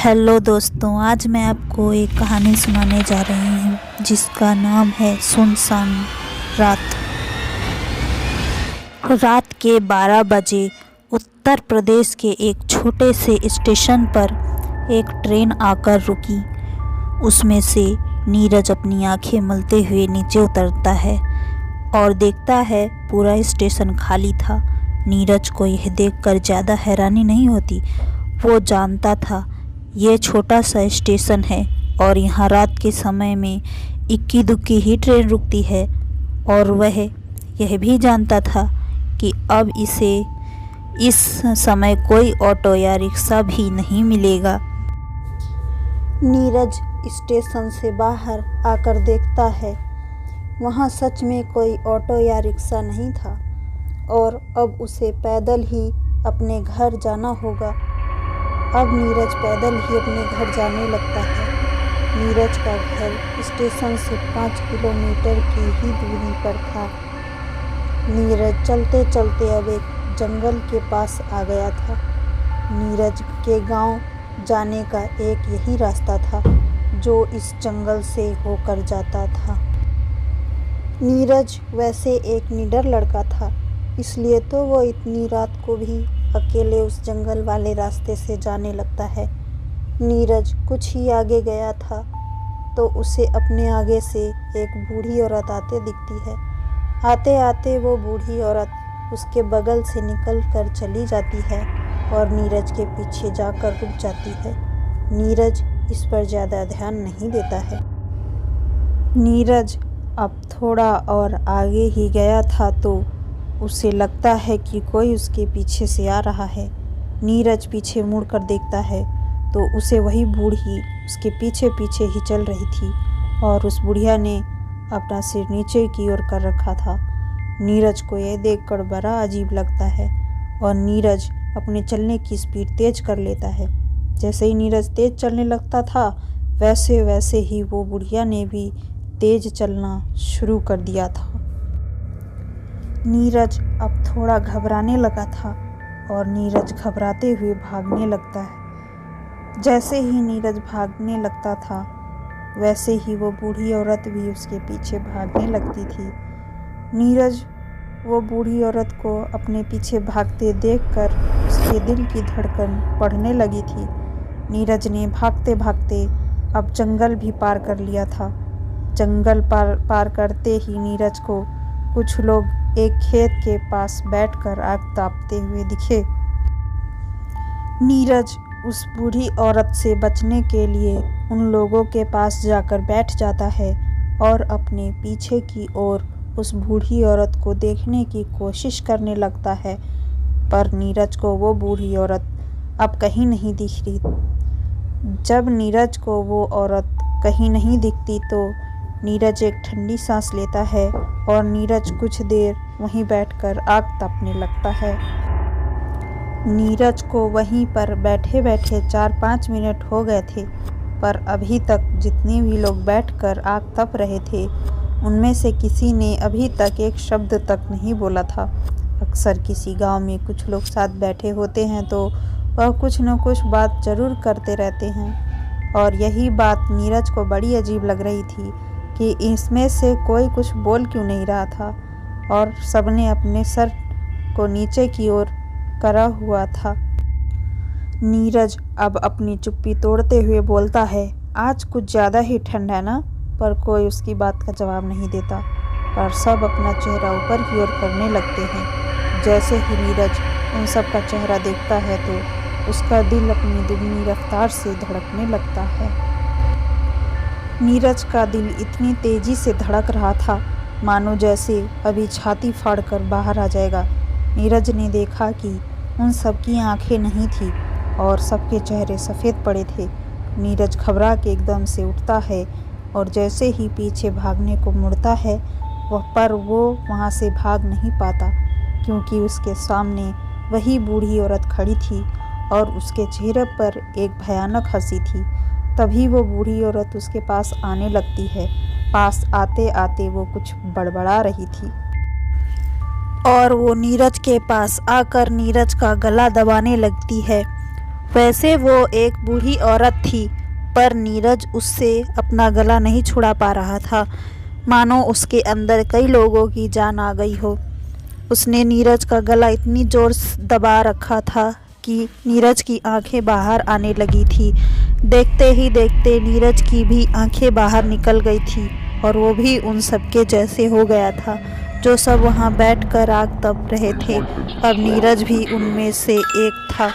Hello दोस्तों, आज मैं आपको एक कहानी सुनाने जा रही हूँ जिसका नाम है सुनसान रात। रात के 12 बजे उत्तर प्रदेश के एक छोटे से स्टेशन पर एक ट्रेन आकर रुकी। उसमें से नीरज अपनी आंखें मलते हुए नीचे उतरता है और देखता है पूरा स्टेशन खाली था। नीरज को यह देखकर ज़्यादा हैरानी नहीं होती। वो जानता था ये छोटा सा स्टेशन है और यहाँ रात के समय में इक्की दुक्की ही ट्रेन रुकती है, और वह यह भी जानता था कि अब इसे इस समय कोई ऑटो या रिक्शा भी नहीं मिलेगा। नीरज स्टेशन से बाहर आकर देखता है वहाँ सच में कोई ऑटो या रिक्शा नहीं था और अब उसे पैदल ही अपने घर जाना होगा। अब नीरज पैदल ही अपने घर जाने लगता है। नीरज का घर स्टेशन से 5 किलोमीटर की ही दूरी पर था। नीरज चलते चलते अब एक जंगल के पास आ गया था। नीरज के गांव जाने का एक यही रास्ता था जो इस जंगल से होकर जाता था। नीरज वैसे एक निडर लड़का था, इसलिए तो वो इतनी रात को भी अकेले उस जंगल वाले रास्ते से जाने लगता है। नीरज कुछ ही आगे गया था तो उसे अपने आगे से एक बूढ़ी औरत आते दिखती है। आते आते वो बूढ़ी औरत उसके बगल से निकल कर चली जाती है और नीरज के पीछे जाकर रुक जाती है। नीरज इस पर ज़्यादा ध्यान नहीं देता है। नीरज अब थोड़ा और आगे ही गया था तो उसे लगता है कि कोई उसके पीछे से आ रहा है। नीरज पीछे मुड़कर देखता है तो उसे वही बूढ़ी उसके पीछे पीछे ही चल रही थी और उस बुढ़िया ने अपना सिर नीचे की ओर कर रखा था। नीरज को यह देखकर बड़ा अजीब लगता है और नीरज अपने चलने की स्पीड तेज कर लेता है। जैसे ही नीरज तेज चलने लगता था वैसे वैसे ही वो बुढ़िया ने भी तेज चलना शुरू कर दिया था। नीरज अब थोड़ा घबराने लगा था और नीरज घबराते हुए भागने लगता है। जैसे ही नीरज भागने लगता था वैसे ही वो बूढ़ी औरत भी उसके पीछे भागने लगती थी। नीरज वो बूढ़ी औरत को अपने पीछे भागते देखकर उसके दिल की धड़कन बढ़ने लगी थी। नीरज ने भागते भागते अब जंगल भी पार कर लिया था। जंगल पार करते ही नीरज को कुछ लोग एक खेत के पास बैठकर आग तापते हुए दिखे। नीरज उस बूढ़ी औरत से बचने के लिए उन लोगों के पास जाकर बैठ जाता है और अपने पीछे की ओर उस बूढ़ी औरत को देखने की कोशिश करने लगता है, पर नीरज को वो बूढ़ी औरत अब कहीं नहीं दिख रही। जब नीरज को वो औरत कहीं नहीं दिखती तो नीरज एक ठंडी सांस लेता है और नीरज कुछ देर वहीं बैठकर आग तापने लगता है। नीरज को वहीं पर बैठे बैठे 4-5 मिनट हो गए थे, पर अभी तक जितने भी लोग बैठकर आग तप रहे थे उनमें से किसी ने अभी तक एक शब्द तक नहीं बोला था। अक्सर किसी गांव में कुछ लोग साथ बैठे होते हैं तो वह कुछ न कुछ बात जरूर करते रहते हैं, और यही बात नीरज को बड़ी अजीब लग रही थी कि इसमें से कोई कुछ बोल क्यों नहीं रहा था और सबने अपने सर को नीचे की ओर करा हुआ था। नीरज अब अपनी चुप्पी तोड़ते हुए बोलता है, आज कुछ ज़्यादा ही ठंड है ना? पर कोई उसकी बात का जवाब नहीं देता, पर सब अपना चेहरा ऊपर की ओर करने लगते हैं। जैसे ही नीरज उन सब का चेहरा देखता है तो उसका दिल अपनी दुगनी रफ्तार से धड़कने लगता है। नीरज का दिल इतनी तेजी से धड़क रहा था मानो जैसे अभी छाती फाड़कर बाहर आ जाएगा। नीरज ने देखा कि उन सबकी आंखें नहीं थी और सबके चेहरे सफ़ेद पड़े थे। नीरज घबरा के एकदम से उठता है और जैसे ही पीछे भागने को मुड़ता है वो वहाँ से भाग नहीं पाता, क्योंकि उसके सामने वही बूढ़ी औरत खड़ी थी और उसके चेहरे पर एक भयानक हंसी थी। तभी वो बूढ़ी औरत उसके पास आने लगती है। पास आते आते वो कुछ बड़बड़ा रही थी और वो नीरज के पास आकर नीरज का गला दबाने लगती है वैसे वो एक बूढ़ी औरत थी, पर नीरज उससे अपना गला नहीं छुड़ा पा रहा था, मानो उसके अंदर कई लोगों की जान आ गई हो। उसने नीरज का गला इतनी जोर से दबा रखा था कि नीरज की आंखें बाहर आने लगी थी। देखते ही देखते नीरज की भी आंखें बाहर निकल गई थी और वो भी उन सबके जैसे हो गया था जो सब वहाँ बैठकर आग तप रहे थे। अब नीरज भी उनमें से एक था।